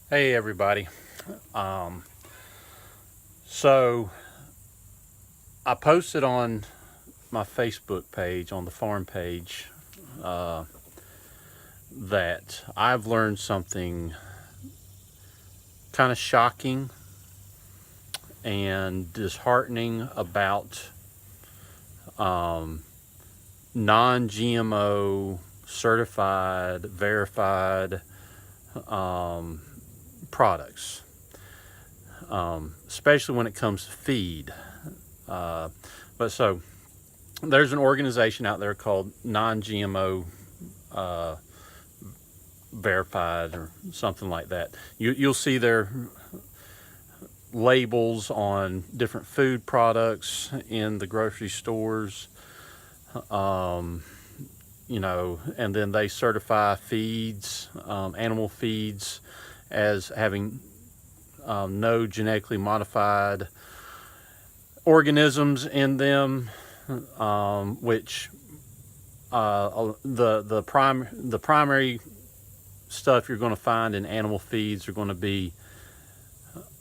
Hey everybody. So I posted on my Facebook page, on the farm page, uh, that I've learned something kind of shocking and disheartening about um, non-GMO certified, verified um, products, especially when it comes to feed. Uh, but so there's an organization out there called non-GMO uh, verified or something like that. You'll see their labels on different food products in the grocery stores, um, and then they certify feeds, animal feeds, as having no genetically modified organisms in them, which the primary stuff you're going to find in animal feeds are going to be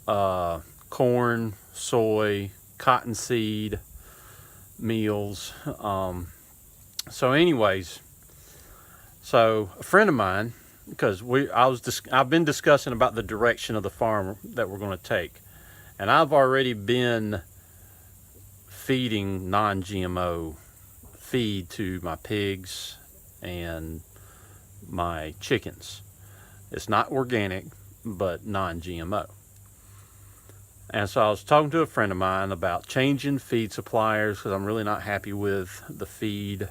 corn, soy, cottonseed meals. Anyways, so a friend of mine, because I've been discussing about the direction of the farm that we're going to take, and I've already been feeding non-GMO feed to my pigs and my chickens. It's not organic, but non-GMO. And so I was talking to a friend of mine about changing feed suppliers because I'm really not happy with the feed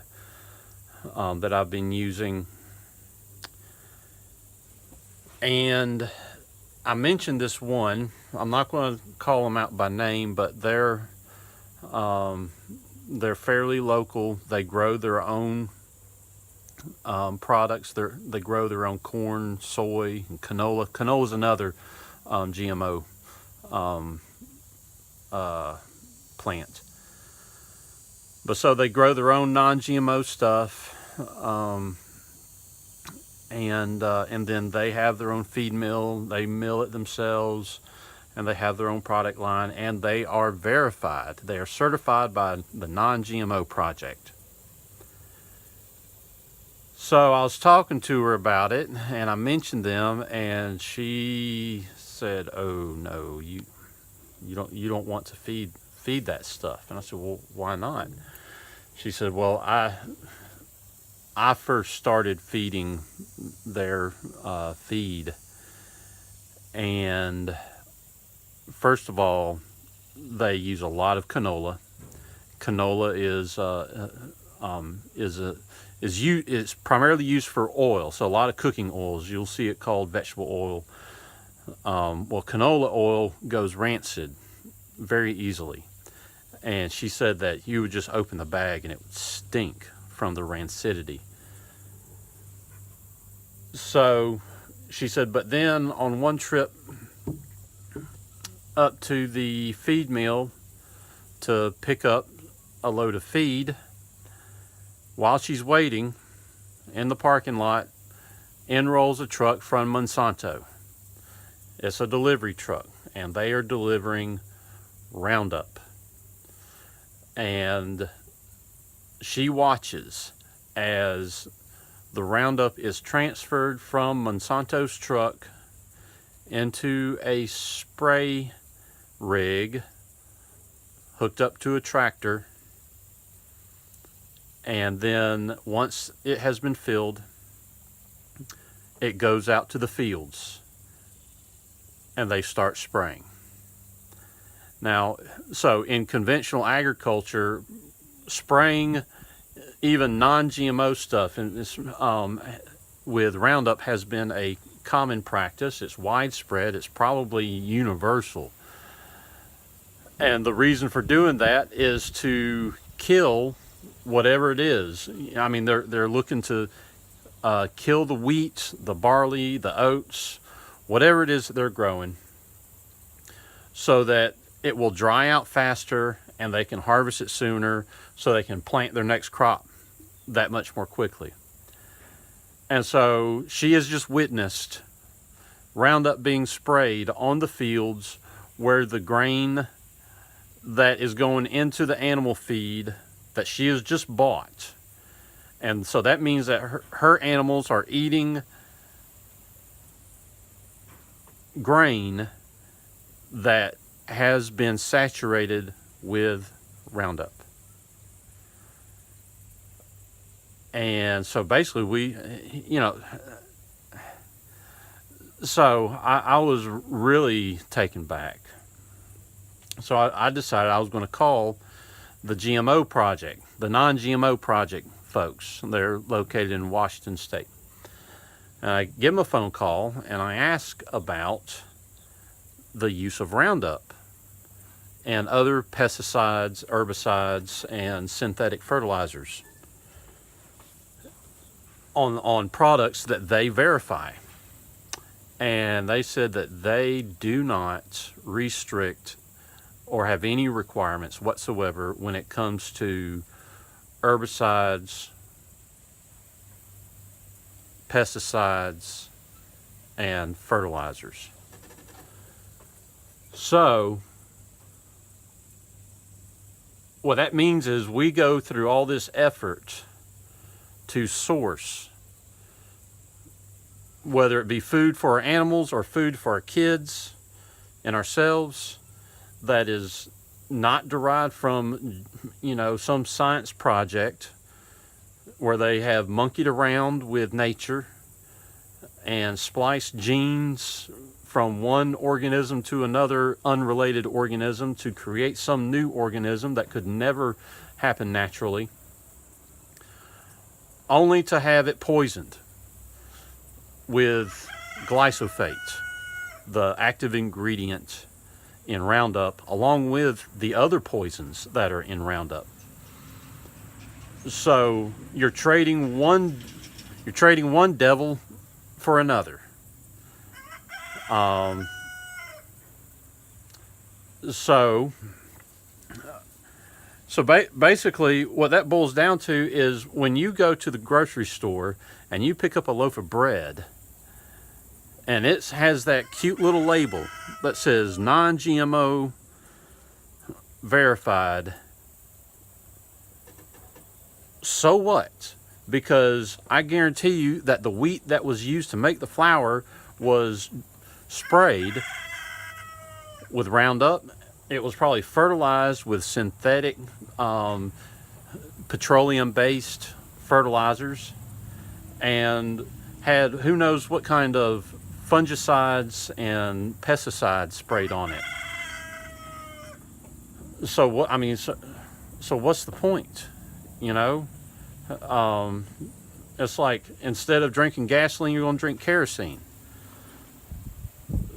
that I've been using. And I mentioned this one. I'm not going to call them out by name, but they're fairly local. They grow their own products. They grow their own corn, soy, and canola. Canola is another GMO plant. But so they grow their own non-GMO stuff, and then they have their own feed mill. They mill it themselves, and they have their own product line, and they are verified. They are certified by the Non-GMO Project. So I was talking to her about it, and I mentioned them, and she said, "Oh no, you don't want to feed that stuff." And I said, "Well, why not?" She said, "Well, I first started feeding their feed, and first of all, they use a lot of canola. Canola is primarily used for oil, so a lot of cooking oils. You'll see it called vegetable oil. Well, canola oil goes rancid very easily, and she said that you would just open the bag and it would stink from the rancidity. So she said, but then on one trip up to the feed mill to pick up a load of feed, while she's waiting in the parking lot, in rolls a truck from Monsanto. It's a delivery truck, and they are delivering Roundup. And she watches as the Roundup is transferred from Monsanto's truck into a spray rig hooked up to a tractor, and then once it has been filled, it goes out to the fields and they start spraying. Now, so in conventional agriculture, spraying even non-GMO stuff with Roundup has been a common practice. It's widespread. It's probably universal. And the reason for doing that is to kill whatever it is. I mean, they're looking to kill the wheat, the barley, the oats, whatever it is that they're growing, so that it will dry out faster and they can harvest it sooner, so they can plant their next crop that much more quickly. And so she has just witnessed Roundup being sprayed on the fields where the grain that is going into the animal feed that she has just bought. And so that means that her animals are eating grain that has been saturated with Roundup. And so basically so I was really taken back. So I decided I was going to call the GMO Project, the non-GMO Project folks. They're located in Washington State. And I give them a phone call and I ask about the use of Roundup and other pesticides, herbicides, and synthetic fertilizers on products that they verify. And they said that they do not restrict or have any requirements whatsoever when it comes to herbicides, pesticides, and fertilizers. So what that means is we go through all this effort to source, whether it be food for our animals or food for our kids and ourselves, that is not derived from, some science project where they have monkeyed around with nature and spliced genes from one organism to another unrelated organism to create some new organism that could never happen naturally, only to have it poisoned with glyphosate, the active ingredient in Roundup, along with the other poisons that are in Roundup. So you're trading one devil for another. Basically what that boils down to is when you go to the grocery store and you pick up a loaf of bread and it has that cute little label that says non-GMO verified, so what? Because I guarantee you that the wheat that was used to make the flour was sprayed with Roundup. It was probably fertilized with synthetic petroleum-based fertilizers and had who knows what kind of fungicides and pesticides sprayed on it. So what? I mean, so what's the point? It's like instead of drinking gasoline, you're going to drink kerosene.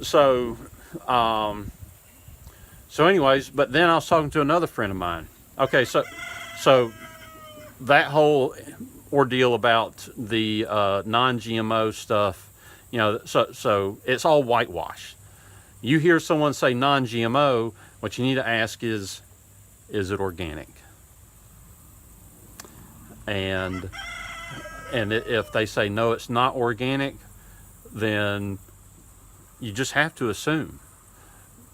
So anyways, but then I was talking to another friend of mine. Okay, so that whole ordeal about the non-GMO stuff, so it's all whitewash. You hear someone say non-GMO, what you need to ask is it organic? And if they say no, it's not organic, then you just have to assume,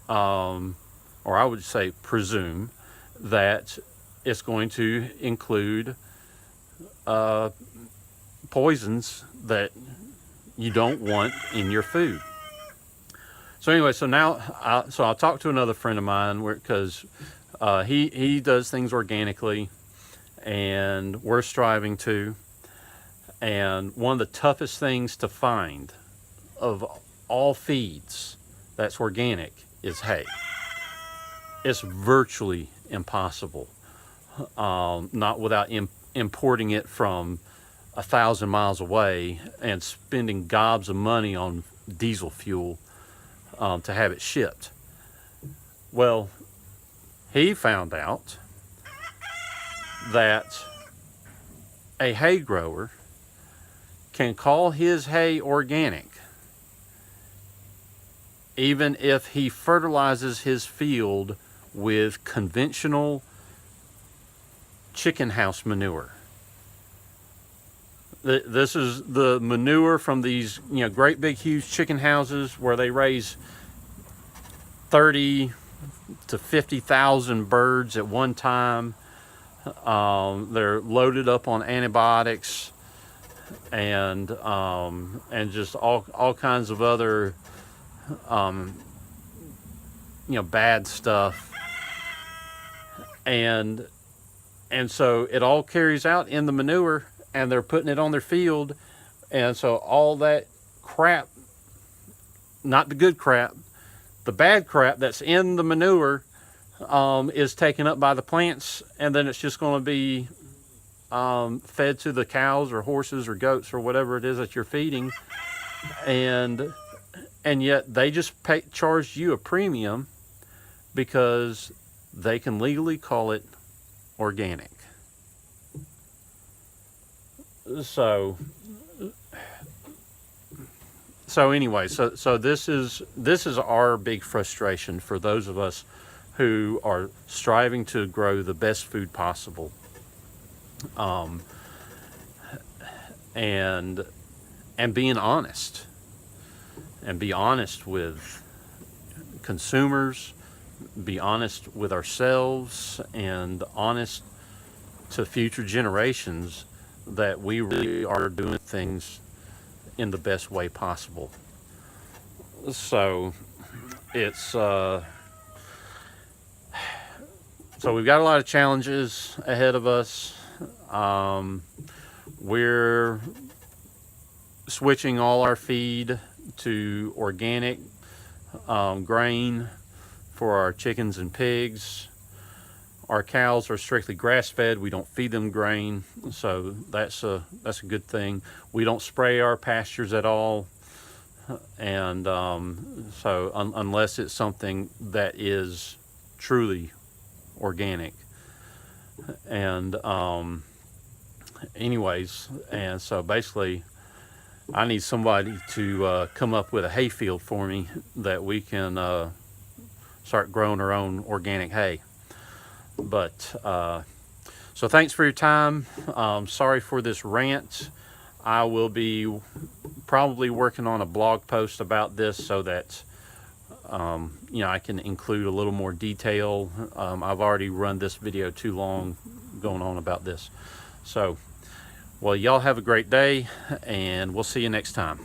or I would say presume, that it's going to include poisons that you don't want in your food. So anyway, so now I'll talk to another friend of mine because he does things organically, and we're striving to. And one of the toughest things to find of all feeds that's organic is hay. It's virtually impossible, not without importing it from 1,000 miles away and spending gobs of money on diesel fuel to have it shipped. Well, he found out that a hay grower can call his hay organic even if he fertilizes his field with conventional chicken house manure. This is the manure from these, great big huge chicken houses where they raise 30 to 50,000 birds at one time. They're loaded up on antibiotics and just all kinds of other bad stuff, and so it all carries out in the manure, and they're putting it on their field, and so all that crap, not the good crap, the bad crap that's in the manure is taken up by the plants, and then it's just going to be fed to the cows or horses or goats or whatever it is that you're feeding, and yet they just charge you a premium because they can legally call it organic. So anyway, so this is our big frustration for those of us who are striving to grow the best food possible, and being honest, and be honest with consumers, be honest with ourselves, and honest to future generations that we really are doing things in the best way possible. So it's so we've got a lot of challenges ahead of us. We're switching all our feed to organic grain for our chickens and pigs. Our cows are strictly grass-fed. We don't feed them grain, so that's a good thing. We don't spray our pastures at all, and so unless it's something that is truly organic. And anyways, and so basically, I need somebody to come up with a hay field for me that we can start growing our own organic hay. But so thanks for your time. Sorry for this rant. I will be probably working on a blog post about this so that I can include a little more detail. I've already run this video too long going on about this. So, well, y'all have a great day, and we'll see you next time.